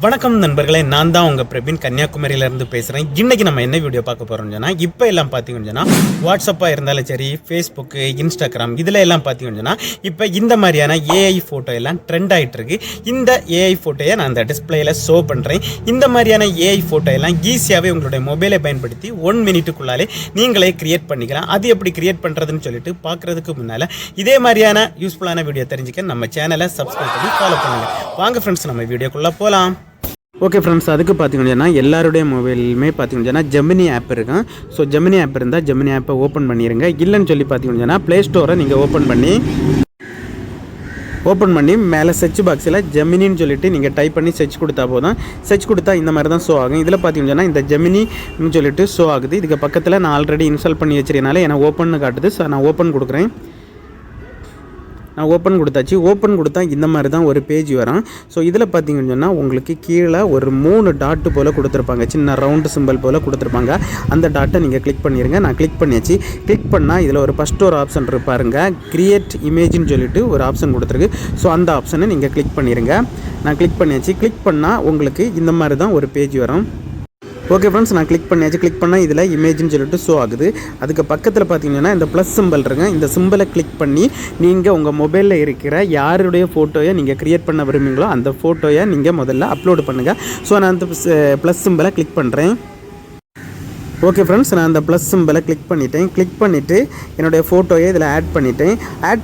வணக்கம் நண்பர்களே, நான் தான் உங்கள் பிரவீன் கன்னியாகுமரியிலேருந்து பேசுகிறேன். இன்றைக்கி நம்ம என்ன வீடியோ பார்க்க போகிறோம்னு சொன்னால், இப்போ எல்லாம் பார்த்தீங்கன்னு சொன்னால் வாட்ஸ்அப்பாக இருந்தாலும் சரி, ஃபேஸ்புக்கு, இன்ஸ்டாகிராம் இதில் எல்லாம் பார்த்தீங்கன்னு சொன்னால் இப்போ இந்த மாதிரியான ஏஐ ஃபோட்டோ எல்லாம் ட்ரெண்ட் ஆகிட்டு இருக்கு. இந்த ஏஐ ஃபோட்டோயை நான் அந்த டிஸ்பிளேயில் ஷோ பண்ணுறேன். இந்த மாதிரியான ஏஐ ஃபோட்டோ எல்லாம் ஈஸியாகவே உங்களுடைய மொபைலை பயன்படுத்தி 1 மினிட்டுக்குள்ளாலே நீங்களே கிரியேட் பண்ணிக்கலாம். அது எப்படி கிரியேட் பண்ணுறதுன்னு சொல்லிட்டு பார்க்குறதுக்கு முன்னால் இதே மாதிரியான யூஸ்ஃபுல்லான வீடியோ தெரிஞ்சுக்க நம்ம சேனலை சப்ஸ்கிரைப் பண்ணி ஃபாலோ பண்ணுங்கள். வாங்க ஃப்ரெண்ட்ஸ், நம்ம வீடியோக்குள்ளே போகலாம். ஓகே ஃப்ரெண்ட்ஸ், அதுக்கு பார்த்தீங்கன்னா எல்லாருடைய மொபைலுமே பார்த்தீங்கன்னா ஜெமினி ஆப் இருக்கும். ஸோ ஜெமினி ஆப் இருந்தால் ஜெமினி ஆப்பை ஓப்பன் பண்ணிடுங்க. இல்லைன்னு சொல்லி பார்த்தீங்கன்னா ப்ளே ஸ்டோரை நீங்கள் ஓப்பன் பண்ணி மேலே சர்ச் பாக்ஸில் ஜெமினின்னு சொல்லிட்டு நீங்கள் டைப் பண்ணி சர்ச் கொடுத்தா போதும். சர்ச் கொடுத்தா இந்த மாதிரி தான் ஷோ ஆகும். இதில் பார்த்தீங்கன்னா இந்த ஜெமினின்னு சொல்லிட்டு ஷோ ஆகுது. இதுக்கு பக்கத்தில் நான் ஆல்ரெடி இன்ஸ்டால் பண்ணி வச்சிருக்கனால எனக்கு ஓப்பன் காட்டுது. ஸோ நான் ஓப்பன் கொடுக்குறேன். நான் ஓப்பன் கொடுத்தாச்சு. ஓப்பன் கொடுத்தா இந்த மாதிரி தான் ஒரு பேஜ் வரும். ஸோ இதில் பார்த்தீங்கன்னு சொன்னால் உங்களுக்கு கீழே ஒரு 3 டாட்டு போல் கொடுத்துருப்பாங்க. சின்ன ரவுண்டு சிம்பிள் போல் கொடுத்துருப்பாங்க. அந்த டாட்டை நீங்கள் கிளிக் பண்ணிடுங்க. நான் கிளிக் பண்ணியாச்சு. கிளிக் பண்ணால் இதில் ஒரு ஃபஸ்ட்டு ஒரு ஆப்ஷன் இருப்பாருங்க, கிரியேட் இமேஜ்னு சொல்லிட்டு ஒரு ஆப்ஷன் கொடுத்துருக்கு. ஸோ அந்த ஆப்ஷனை நீங்கள் கிளிக் பண்ணிடுங்க. நான் கிளிக் பண்ணியாச்சு. கிளிக் பண்ணால் உங்களுக்கு இந்த மாதிரி தான் ஒரு பேஜ் வரும். ஓகே ஃப்ரெண்ட்ஸ், நான் கிளிக் பண்ணியாச்சு. கிளிக் பண்ணால் இதில் இமேஜ்னு சொல்லிட்டு ஷோ ஆகுது. அதுக்கு பக்கத்தில் பார்த்தீங்கன்னா இந்த ப்ளஸ் சிம்பிள் இருக்குங்க. இந்த சிம்பிளை கிளிக் பண்ணி நீங்கள் உங்கள் மொபைலில் இருக்கிற யாருடைய ஃபோட்டோயை நீங்கள் க்ரியேட் பண்ண விரும்புங்களோ அந்த ஃபோட்டோயை நீங்கள் முதல்ல அப்லோடு பண்ணுங்கள். ஸோ நான் அந்த ப்ளஸ் சிம்பிளை கிளிக் பண்ணுறேன். ஓகே ஃப்ரெண்ட்ஸ், நான் அந்த ப்ளஸ் சிம்பிளை கிளிக் பண்ணிட்டேன். கிளிக் பண்ணிவிட்டு என்னுடைய ஃபோட்டோயை இதில் ஆட்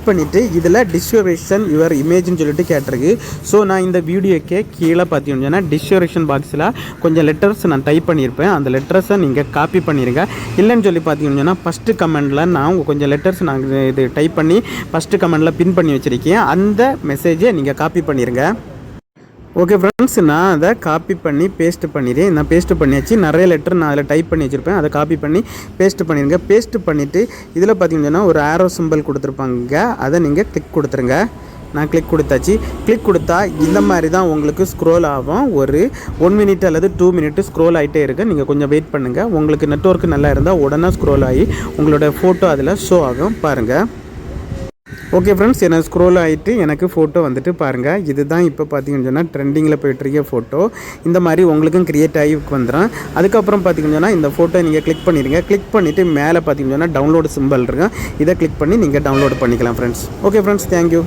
பண்ணிவிட்டு இதில் டிஸ்கிரிப்ஷன் யுவர் இமேஜ்னு சொல்லிட்டு கேட்டிருக்கு. ஸோ நான் இந்த வீடியோக்கே கீழே பார்த்தீங்கன்னா டிஸ்கிரிப்ஷன் பாக்ஸில் கொஞ்சம் லெட்டர்ஸ் நான் டைப் பண்ணியிருப்பேன். அந்த லெட்டர்ஸை நீங்கள் காப்பி பண்ணிடுங்க. இல்லைன்னு சொல்லி பார்த்தீங்கன்னா ஃபஸ்ட்டு கமெண்டில் நான் கொஞ்சம் லெட்டர்ஸ் நான் இது டைப் பண்ணி ஃபஸ்ட்டு கமெண்டில் பின் பண்ணி வச்சுருக்கேன். அந்த மெசேஜை நீங்கள் காப்பி பண்ணிடுங்க. ஓகே ஃப்ரெண்ட்ஸ், நான் அதை காப்பி பண்ணி பேஸ்ட்டு பண்ணிடுறேன். நான் பேஸ்ட்டு பண்ணியாச்சு. நிறைய லெட்டர் நான் அதில் டைப் பண்ணி வச்சுருப்பேன். அதை காப்பி பண்ணி பேஸ்ட்டு பண்ணிடுங்க. பேஸ்ட்டு பண்ணிவிட்டு இதில் பார்த்தீங்கன்னா ஒரு ஆரோ சிம்பிள் கொடுத்துருப்பாங்க. அதை நீங்கள் கிளிக் கொடுத்துருங்க. நான் கிளிக் கொடுத்தாச்சு. கிளிக் கொடுத்தா இந்த மாதிரி தான் உங்களுக்கு ஸ்க்ரோல் ஆகும். ஒரு 1 மினிட் அல்லது 2 மினிட் ஸ்க்ரோல் ஆகிட்டே இருக்குது. நீங்கள் கொஞ்சம் வெயிட் பண்ணுங்கள். உங்களுக்கு நெட்வொர்க்கு நல்லா இருந்தால் உடனே ஸ்க்ரோல் ஆகி உங்களோட ஃபோட்டோ அதில் ஷோ ஆகும். பாருங்கள். ஓகே ஃப்ரெண்ட்ஸ், எனக்கு ஸ்க்ரோல் ஆகிட்டு எனக்கு ஃபோட்டோ வந்துட்டு பாருங்கள். இதுதான் இப்போ பார்த்தீங்கன்னு சொன்னால் ட்ரெண்டிங்கில் போய்ட்டுருக்க ஃபோட்டோ. இந்த மாதிரி உங்களுக்கும் க்ரியேட் ஆகி வந்துடும். அதுக்கப்புறம் பார்த்தீங்கன்னு சொன்னால் இந்த ஃபோட்டோ நீங்கள் கிளிக் பண்ணிடுங்க. கிளிக் பண்ணிவிட்டு மேலே பார்த்தீங்கன்னு சொன்னால் டவுன்லோடு சிம்பிள் இருக்கும். இதை கிளிக் பண்ணி நீங்கள் டவுன்லோட் பண்ணிக்கலாம் ஃப்ரெண்ட்ஸ். Okay friends, thank you.